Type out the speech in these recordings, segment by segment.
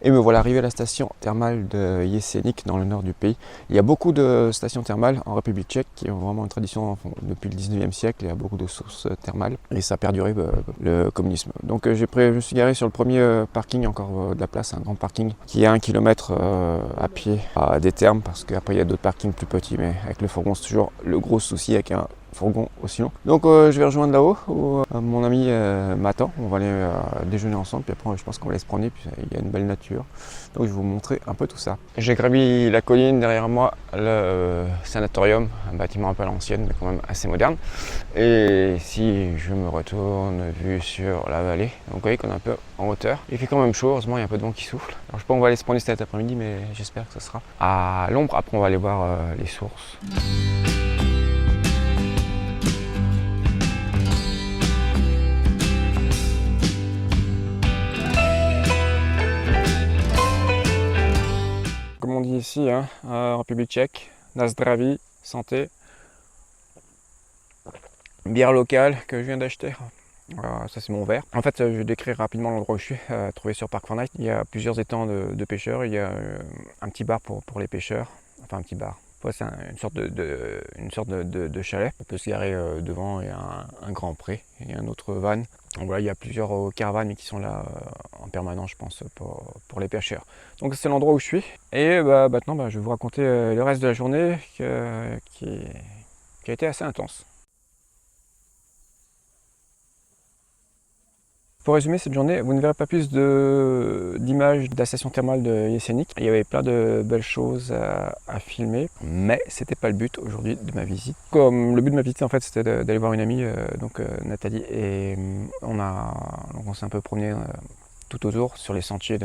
Et me voilà arrivé à la station thermale de Jeseník dans le nord du pays. Il y a beaucoup de stations thermales en République tchèque qui ont vraiment une tradition depuis le 19e siècle. Il y a beaucoup de sources thermales et ça a perduré le communisme. Donc je me suis garé sur le premier parking, encore de la place, un grand parking qui est à 1 km à pied à des thermes parce qu'après il y a d'autres parkings plus petits, mais avec le fourgon c'est toujours le gros souci avec un fourgon aussi long. Donc je vais rejoindre là-haut où mon ami m'attend. On va aller déjeuner ensemble, puis après je pense qu'on va aller se promener, puis il y a une belle nature. Donc je vais vous montrer un peu tout ça. J'ai gravi la colline, derrière moi le sanatorium, un bâtiment un peu à l'ancienne mais quand même assez moderne. Et si je me retourne vue sur la vallée, donc vous voyez qu'on est un peu en hauteur. Il fait quand même chaud, heureusement il y a un peu de vent qui souffle. Alors je sais pas, on va aller se promener cet après-midi, mais j'espère que ce sera à l'ombre. Après on va aller voir les sources. Comme on dit ici, en République tchèque, na zdraví, santé. Bière locale que je viens d'acheter. Ça c'est mon verre. En fait, je vais décrire rapidement l'endroit où je suis, trouvé sur Park Fortnite. Il y a plusieurs étangs de pêcheurs. Il y a un petit bar pour les pêcheurs. Enfin un petit bar. Ouais, c'est une sorte de chalet. On peut se garer devant, il y a un grand pré. Il y a un autre van. Donc voilà, il y a plusieurs caravanes qui sont là en permanence, je pense, pour les pêcheurs. Donc c'est l'endroit où je suis. Et maintenant, je vais vous raconter le reste de la journée qui a été assez intense. Pour résumer cette journée, vous ne verrez pas plus d'images de la station thermale de Jeseník. Il y avait plein de belles choses à filmer, mais c'était pas le but aujourd'hui de ma visite. Comme le but de ma visite en fait c'était d'aller voir une amie, Nathalie, et on s'est un peu promené tout autour sur les sentiers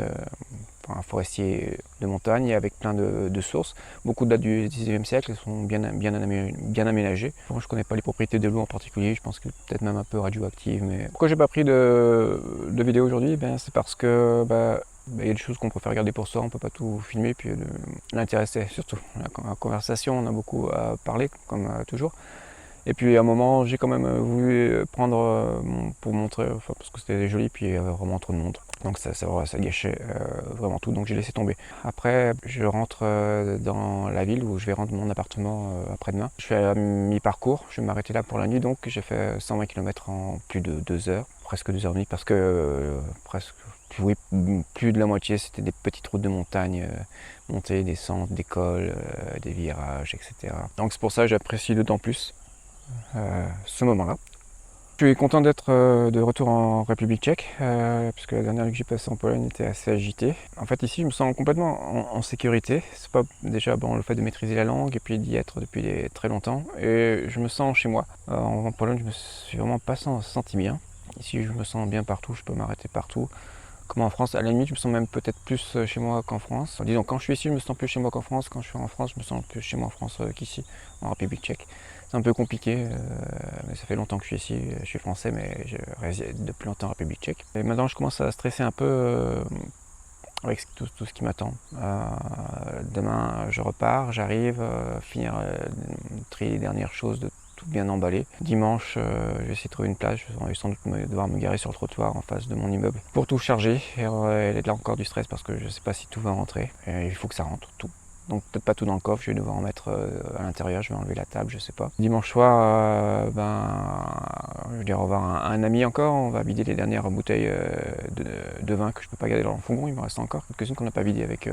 un forestier de montagne avec plein de sources. Beaucoup datent du 19e siècle, elles sont bien aménagées. Moi, je ne connais pas les propriétés de l'eau en particulier, je pense que peut-être même un peu radioactive. Mais pourquoi j'ai pas pris de vidéo aujourd'hui? C'est parce que il y a des choses qu'on préfère regarder pour soi, on ne peut pas tout filmer, puis l'intérêt c'est surtout la conversation, on a beaucoup à parler comme toujours. Et puis à un moment j'ai quand même voulu prendre pour montrer, parce que c'était joli, puis il y avait vraiment trop de monde. Donc ça gâchait vraiment tout, donc j'ai laissé tomber. Après je rentre dans la ville où je vais rendre mon appartement après-demain. Je fais à mi-parcours, je vais m'arrêter là pour la nuit, donc j'ai fait 120 km en plus de 2 heures, presque 2h30, parce que oui, plus de la moitié c'était des petites routes de montagne, montées, descentes, des cols, des virages, etc. Donc c'est pour ça que j'apprécie d'autant plus ce moment-là. Je suis content d'être de retour en République tchèque, puisque la dernière vie que j'ai passée en Pologne était assez agitée. En fait ici je me sens complètement en sécurité. C'est pas déjà le fait de maîtriser la langue et puis d'y être depuis très longtemps. Et je me sens chez moi. En Pologne je me suis vraiment pas senti bien. Ici je me sens bien partout, je peux m'arrêter partout. Comme en France, à la limite je me sens même peut-être plus chez moi qu'en France. Disons quand je suis ici je me sens plus chez moi qu'en France, quand je suis en France je me sens plus chez moi en France qu'ici, en République tchèque. C'est un peu compliqué, mais ça fait longtemps que je suis ici, je suis français mais je réside depuis longtemps en République tchèque. Et maintenant je commence à stresser un peu avec tout ce qui m'attend. Demain je repars, j'arrive, finir trier les dernières choses de tout bien emballé. Dimanche, je vais essayer de trouver une place, je vais sans doute devoir me garer sur le trottoir en face de mon immeuble pour tout charger. Et là encore du stress parce que je ne sais pas si tout va rentrer. Et il faut que ça rentre, tout. Donc peut-être pas tout dans le coffre, je vais devoir en mettre à l'intérieur, je vais enlever la table, je sais pas. Dimanche soir, je vais dire au revoir à un ami encore, on va vider les dernières bouteilles de vin que je peux pas garder dans le fourgon, il me reste encore quelques-unes qu'on n'a pas vidées avec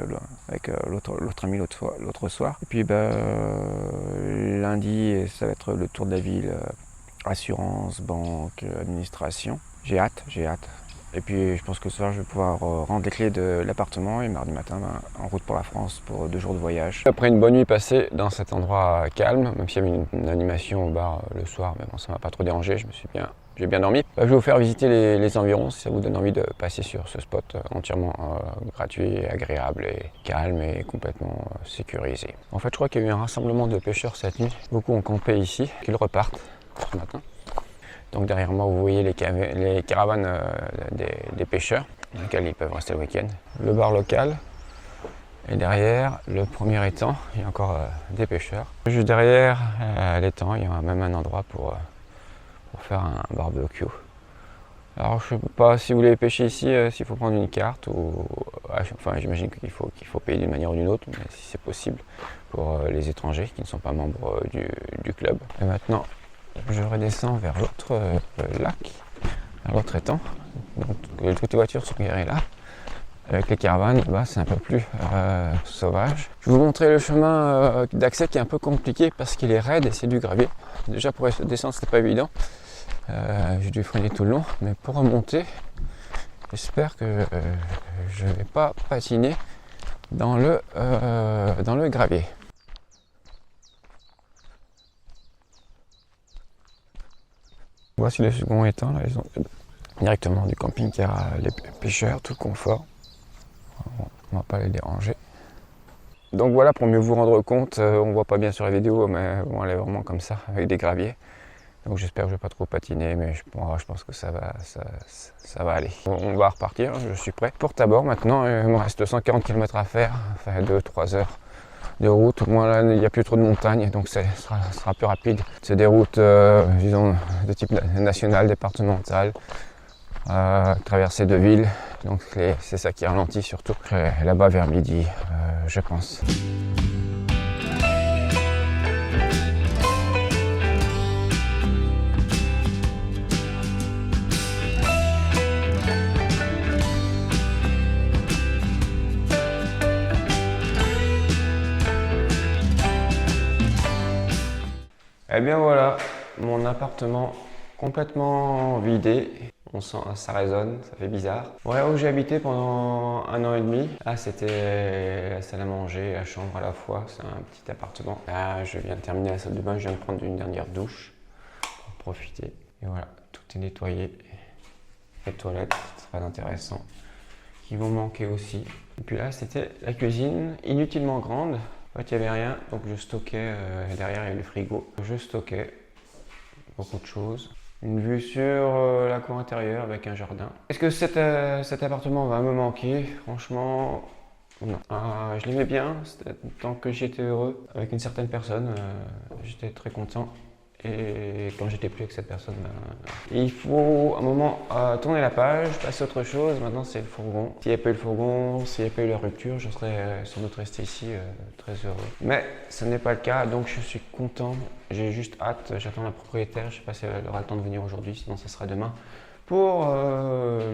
l'autre ami l'autre soir. Et puis lundi, ça va être le tour de la ville, assurance, banque, administration. J'ai hâte. Et puis je pense que ce soir je vais pouvoir rendre les clés de l'appartement et mardi matin en route pour la France pour 2 jours de voyage. Après une bonne nuit passée dans cet endroit calme, même s'il y avait une animation au bar le soir, mais bon, ça m'a pas trop dérangé, j'ai bien dormi. Je vais vous faire visiter les environs si ça vous donne envie de passer sur ce spot entièrement gratuit, agréable et calme et complètement sécurisé. En fait je crois qu'il y a eu un rassemblement de pêcheurs cette nuit. Beaucoup ont campé ici, qu'ils repartent ce matin. Donc derrière moi, vous voyez les caravanes des pêcheurs, dans lesquels ils peuvent rester le week-end. Le bar local. Et derrière, le premier étang, il y a encore des pêcheurs. Juste derrière l'étang, il y a même un endroit pour pour faire un barbecue. Alors je sais pas si vous voulez pêcher ici, s'il faut prendre une carte ou... Enfin j'imagine qu'il faut payer d'une manière ou d'une autre, mais si c'est possible pour les étrangers qui ne sont pas membres du club. Et maintenant je redescends vers l'autre lac, vers l'autre étang. Donc toutes les voitures sont garées là. Avec les caravanes, là-bas, c'est un peu plus sauvage. Je vais vous montrer le chemin d'accès qui est un peu compliqué parce qu'il est raide et c'est du gravier. Déjà pour descendre, c'était pas évident. J'ai dû freiner tout le long, mais pour remonter, j'espère que je ne vais pas patiner dans le gravier. Voici le second étang, là, ils ont directement du camping-car, les pêcheurs, tout le confort. On va pas les déranger. Donc voilà, pour mieux vous rendre compte, on voit pas bien sur la vidéo, mais bon, elle est vraiment comme ça, avec des graviers. Donc j'espère que je vais pas trop patiner, mais je pense que ça va aller. On va repartir, je suis prêt. Porte à bord maintenant, il me reste 140 km à faire, enfin 2-3 heures de route. Au moins là, il n'y a plus trop de montagnes, donc ça sera plus rapide. C'est des routes, disons, de type national, départemental, traversée de villes. Donc c'est ça qui ralentit surtout. Là-bas vers midi, je pense. Eh bien voilà, mon appartement complètement vidé. On sent, ça résonne, ça fait bizarre. Ouais, où j'ai habité pendant 1 an et demi. Là, c'était la salle à manger, la chambre à la fois. C'est un petit appartement. Là, je viens de terminer la salle de bain. Je viens de prendre une dernière douche pour profiter. Et voilà, tout est nettoyé. Les toilettes, c'est pas intéressant. Qui vont manquer aussi. Et puis là, c'était la cuisine, inutilement grande. En fait, il n'y avait rien, donc je stockais. Derrière, il y a le frigo. Je stockais beaucoup de choses. Une vue sur la cour intérieure avec un jardin. Est-ce que cet appartement va me manquer? Franchement, non. Je l'aimais bien, tant que j'étais heureux avec une certaine personne, j'étais très content. Et quand j'étais plus avec cette personne, il faut un moment tourner la page, passer à autre chose. Maintenant, c'est le fourgon. S'il n'y avait pas eu le fourgon, s'il n'y avait pas eu la rupture, je serais sans doute resté ici très heureux. Mais ce n'est pas le cas, donc je suis content. J'ai juste hâte, j'attends la propriétaire. Je ne sais pas si elle aura le temps de venir aujourd'hui, sinon ça sera demain. Pour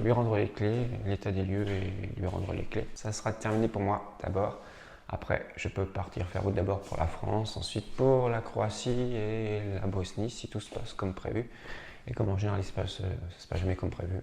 lui rendre les clés, l'état des lieux et lui rendre les clés. Ça sera terminé pour moi d'abord. Après, je peux partir faire route d'abord pour la France, ensuite pour la Croatie et la Bosnie, si tout se passe comme prévu. Et comme en général, ça se passe jamais comme prévu.